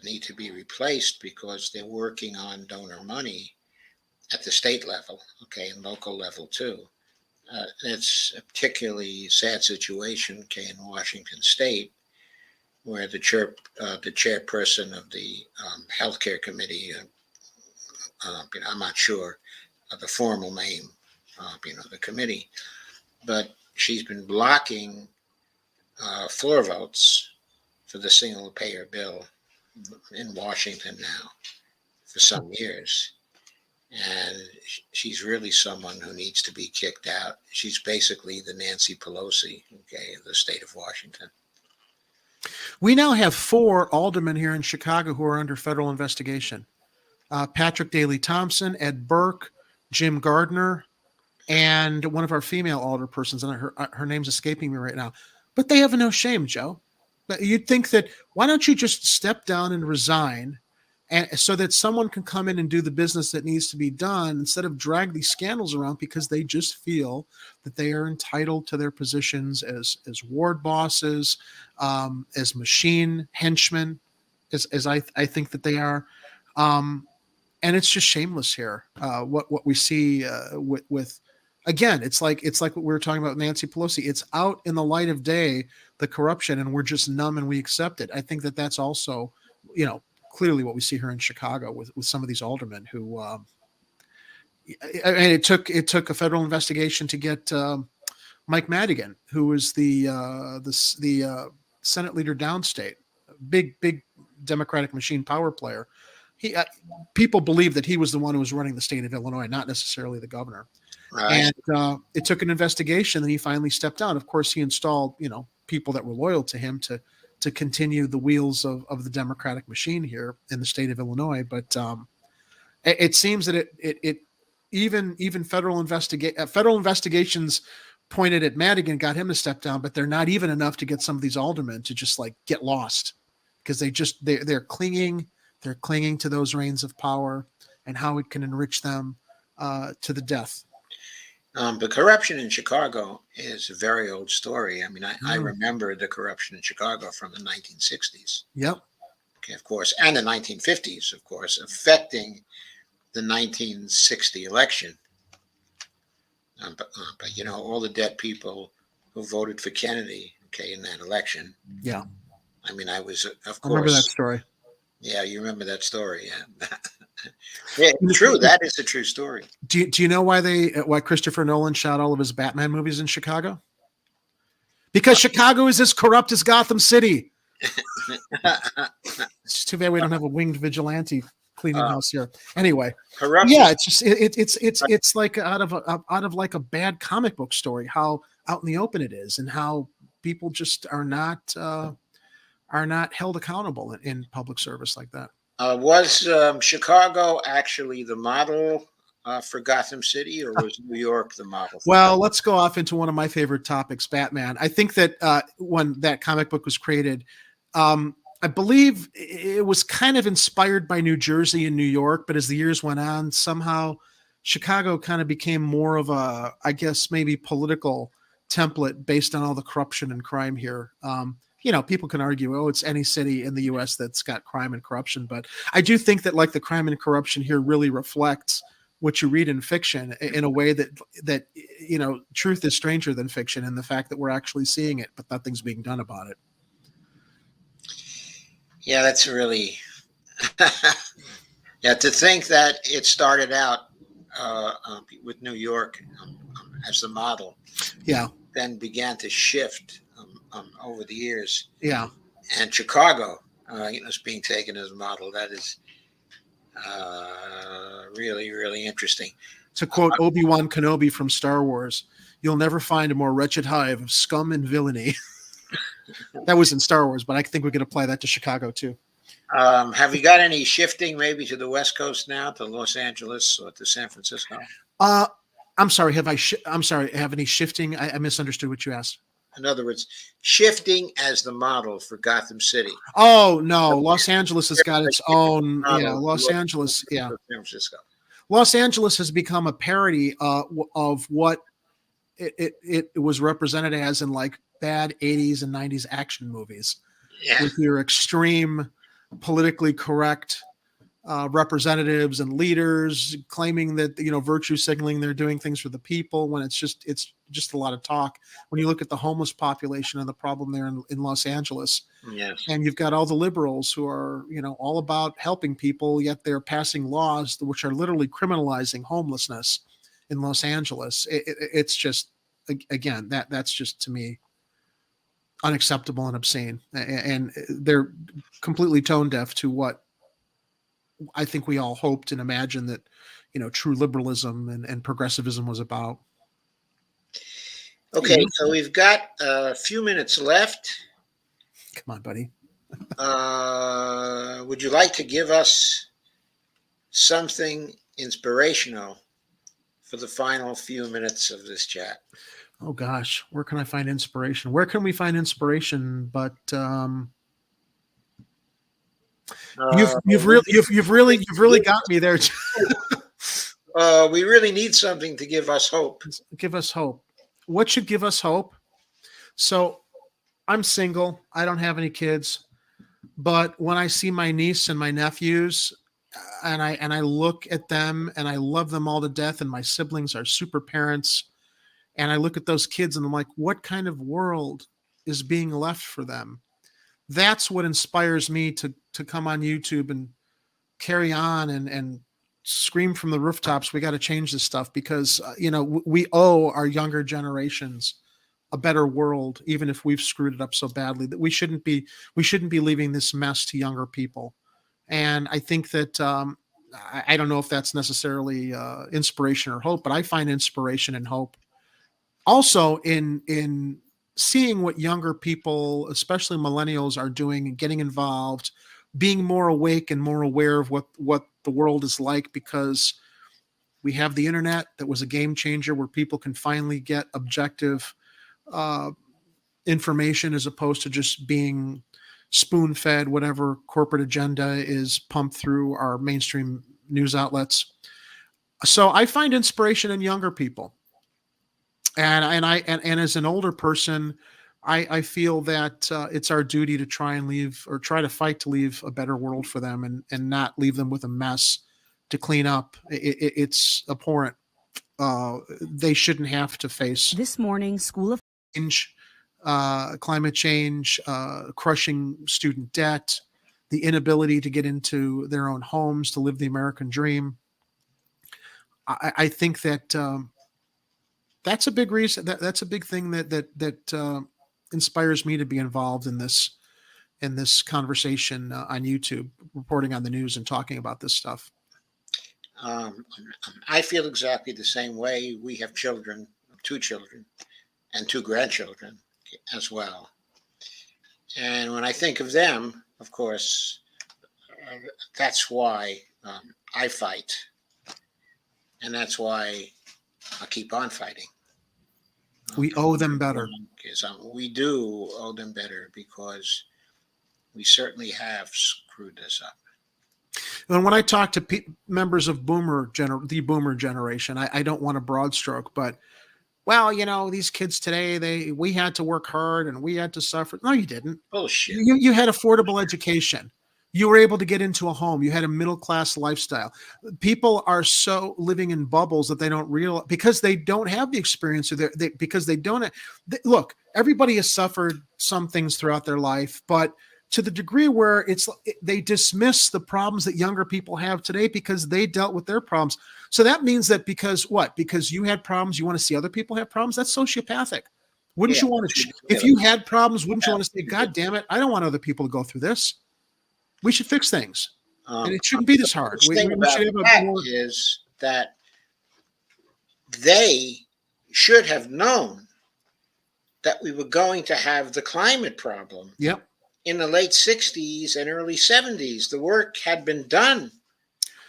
need to be replaced because they're working on donor money at the state level, okay, and local level too. It's a particularly sad situation, okay, in Washington State, where the chairperson of the healthcare committee, I'm not sure, the formal name, the committee. But she's been blocking floor votes for the single payer bill in Washington now for some years. And she's really someone who needs to be kicked out. She's basically the Nancy Pelosi, of the state of Washington. We now have 4 aldermen here in Chicago who are under federal investigation. Patrick Daley Thompson, Ed Burke, Jim Gardner, and one of our female alderpersons, and her name's escaping me right now. But they have no shame, Joe. But you'd think that, why don't you just step down and resign, and so that someone can come in and do the business that needs to be done, instead of drag these scandals around because they just feel that they are entitled to their positions as ward bosses, as machine henchmen, as I think that they are. And it's just shameless here. What we see with again, it's like what we were talking about with Nancy Pelosi. It's out in the light of day, the corruption, and we're just numb and we accept it. I think that that's also, clearly what we see here in Chicago with some of these aldermen who, and it took a federal investigation to get Mike Madigan, who was the Senate leader downstate, big Democratic machine power player. People believe that he was the one who was running the state of Illinois, not necessarily the governor. Right. And it took an investigation, and he finally stepped down. Of course, he installed, people that were loyal to him to continue the wheels of the Democratic machine here in the state of Illinois. But it seems that it even federal investigations pointed at Madigan, got him to step down, but they're not even enough to get some of these aldermen to just get lost, because they're clinging to those reins of power and how it can enrich them to the death. The corruption in Chicago is a very old story. I mean, I remember the corruption in Chicago from the 1960s. Yep. Okay, of course, and the 1950s, of course, affecting the 1960 election. But all the dead people who voted for Kennedy, in that election. Yeah. I mean, I was, of course. I remember that story. Yeah, you remember that story, yeah. Yeah, true. That is a true story. Do you know why Christopher Nolan shot all of his Batman movies in Chicago? Because Chicago is as corrupt as Gotham City. It's too bad we don't have a winged vigilante cleaning house here. Anyway, corruption. Yeah, it's just it's like out of like a bad comic book story, how out in the open it is, and how people just are not held accountable in public service like that. Was Chicago actually the model for Gotham City, or was New York the model? Well, let's go off into one of my favorite topics, Batman. I think that when that comic book was created, I believe it was kind of inspired by New Jersey and New York, but as the years went on, somehow Chicago kind of became more of a, I guess, maybe political template based on all the corruption and crime here. People can argue, it's any city in the U.S. that's got crime and corruption. But I do think that the crime and corruption here really reflects what you read in fiction in a way that truth is stranger than fiction, and the fact that we're actually seeing it, but nothing's being done about it. Yeah, that's really, to think that it started out with New York as the model. Yeah. Then began to shift over the years. Yeah. And Chicago, is being taken as a model. That is really, really interesting. To quote Obi-Wan Kenobi from Star Wars, "You'll never find a more wretched hive of scum and villainy." That was in Star Wars, but I think we could apply that to Chicago too. Have you got any shifting maybe to the West Coast now, to Los Angeles or to San Francisco? I'm sorry. Have any shifting? I misunderstood what you asked. In other words, shifting as the model for Gotham City. Oh no, Los Angeles has got its own. Yeah, Los Angeles. Yeah, San Francisco. Los Angeles has become a parody of what it was represented as in bad 80s and 90s action movies. Yeah. With your extreme, politically correct representatives and leaders claiming that, virtue signaling, they're doing things for the people, when it's just a lot of talk. When you look at the homeless population and the problem there in Los Angeles, Yes. and you've got all the liberals who are, all about helping people, yet they're passing laws which are literally criminalizing homelessness in Los Angeles. It's just, again, that's just, to me, unacceptable and obscene. And they're completely tone deaf to what I think we all hoped and imagined that, true liberalism and progressivism was about. Okay, so we've got a few minutes left. Come on, buddy. Would you like to give us something inspirational for the final few minutes of this chat? Oh gosh, where can I find inspiration? Where can we find inspiration? But you've really got me there. We really need something to give us hope. Give us hope. What should give us hope? So, I'm single. I don't have any kids. But when I see my niece and my nephews, and I look at them and I love them all to death, and my siblings are super parents, and I look at those kids and I'm like, what kind of world is being left for them? That's what inspires me to come on YouTube and carry on and scream from the rooftops. We got to change this stuff, because we owe our younger generations a better world, even if we've screwed it up so badly. That we shouldn't be leaving this mess to younger people. And I think that I don't know if that's necessarily inspiration or hope, but I find inspiration and hope also in seeing what younger people, especially millennials, are doing and getting involved, being more awake and more aware of what the world is like, because we have the internet that was a game changer, where people can finally get objective information, as opposed to just being spoon-fed whatever corporate agenda is pumped through our mainstream news outlets. So I find inspiration in younger people. And as an older person, I feel that it's our duty to try to fight to leave a better world for them, and not leave them with a mess to clean up. It's abhorrent. They shouldn't have to face This morning, School of change, climate change, crushing student debt, the inability to get into their own homes, to live the American dream. I think that that's a big reason. That's a big thing that inspires me to be involved in this conversation on YouTube, reporting on the news and talking about this stuff. I feel exactly the same way. We have children, 2 children, and 2 grandchildren as well. And when I think of them, of course, that's why I fight, and that's why I keep on fighting. We owe them better. We do owe them better, because we certainly have screwed this up. And when I talk to members of the boomer generation, I don't want a broad stroke, but, well, these kids today, we had to work hard and we had to suffer. No, you didn't. Bullshit. You had affordable education. You were able to get into a home. You had a middle-class lifestyle. People are so living in bubbles that they don't realize, because they don't have the experience, or because they don't. Look, everybody has suffered some things throughout their life, but to the degree where they dismiss the problems that younger people have today because they dealt with their problems. So that means that because you had problems, you want to see other people have problems? That's sociopathic. Wouldn't you want to, if you had problems, wouldn't you want to say, God damn it, I don't want other people to go through this. We should fix things. And it shouldn't be this hard. The thing about that is that they should have known that we were going to have the climate problem. Yep. In the late 60s and early 70s. The work had been done.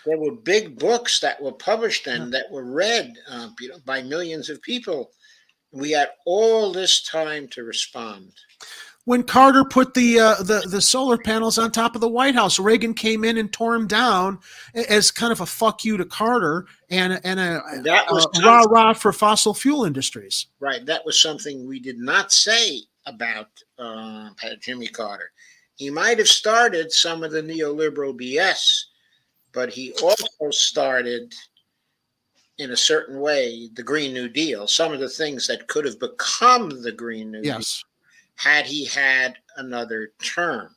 There were big books that were published and that were read by millions of people. We had all this time to respond. When Carter put the solar panels on top of the White House, Reagan came in and tore them down as kind of a fuck you to Carter and a rah-rah for fossil fuel industries. Right. That was something we did not say about Jimmy Carter. He might have started some of the neoliberal BS, but he also started, in a certain way, the Green New Deal. Some of the things that could have become the Green New Deal Yes. had he had another term.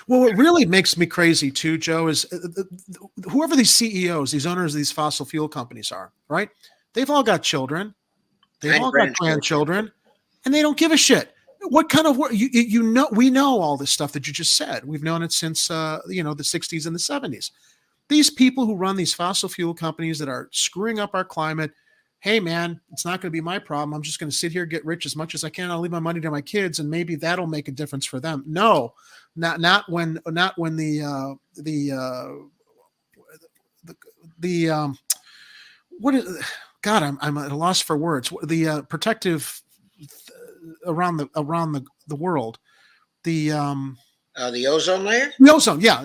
Well, what really makes me crazy too, Joe, is whoever these CEOs, these owners of these fossil fuel companies are, right? They've all got children. They've And all got grandchildren, and they don't give a shit. What kind of work? You know, we know all this stuff that you just said. We've known it since the 60s and the 70s. These people who run these fossil fuel companies that are screwing up our climate. Hey, man, it's not going to be my problem. I'm just going to sit here, get rich as much as I can. I'll leave my money to my kids, and maybe that'll make a difference for them. No, not when what is, God, I'm at a loss for words. The protective around the world, the ozone layer. The ozone, yeah.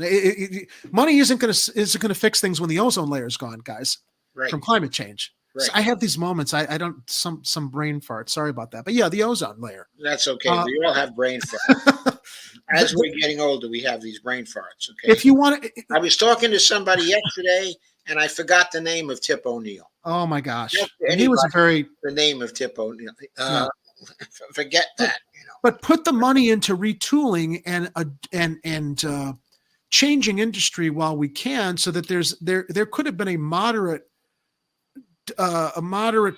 Money isn't going to fix things when the ozone layer is gone, guys. Right. From climate change. Right. So I have these moments. I don't some brain fart. Sorry about that. But yeah, the ozone layer. That's okay. We all have brain farts. As we're getting older, we have these brain farts. Okay. If you want to, I was talking to somebody yesterday, and I forgot the name of Tip O'Neill. Oh my gosh, He was the name of Tip O'Neill. Forget that. But put the money into retooling and changing industry while we can, so that there could have been a moderate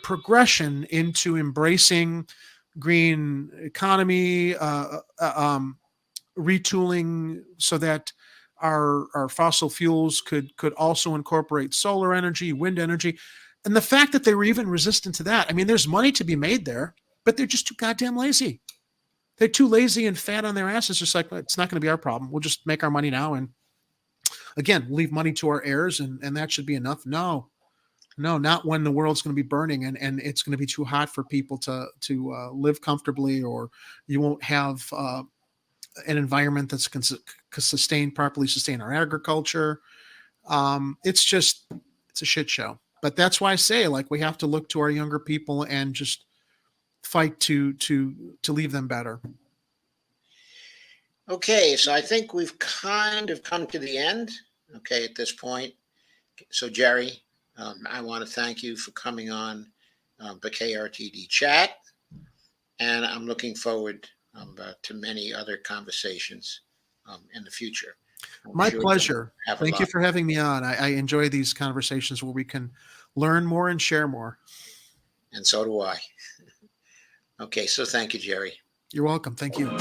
progression into embracing green economy, retooling, so that our fossil fuels could also incorporate solar energy, wind energy. And the fact that they were even resistant to that, I mean, there's money to be made there, but they're just too goddamn lazy. They're too lazy and fat on their asses. Just like, it's not going to be our problem. We'll just make our money now. And again, leave money to our heirs, and that should be enough. No, not when the world's going to be burning and it's going to be too hot for people to live comfortably, or you won't have an environment that's properly sustain our agriculture. It's a shit show. But that's why I say, like, we have to look to our younger people and just fight to leave them better. Okay, so I think we've kind of come to the end. Okay, at this point. So Jerry, I want to thank you for coming on the KRTD Chat, and I'm looking forward to many other conversations in the future. My pleasure. Thank you for having me on. I enjoy these conversations where we can learn more and share more. And so do I. Okay, so thank you, Jerry. You're welcome. Thank you.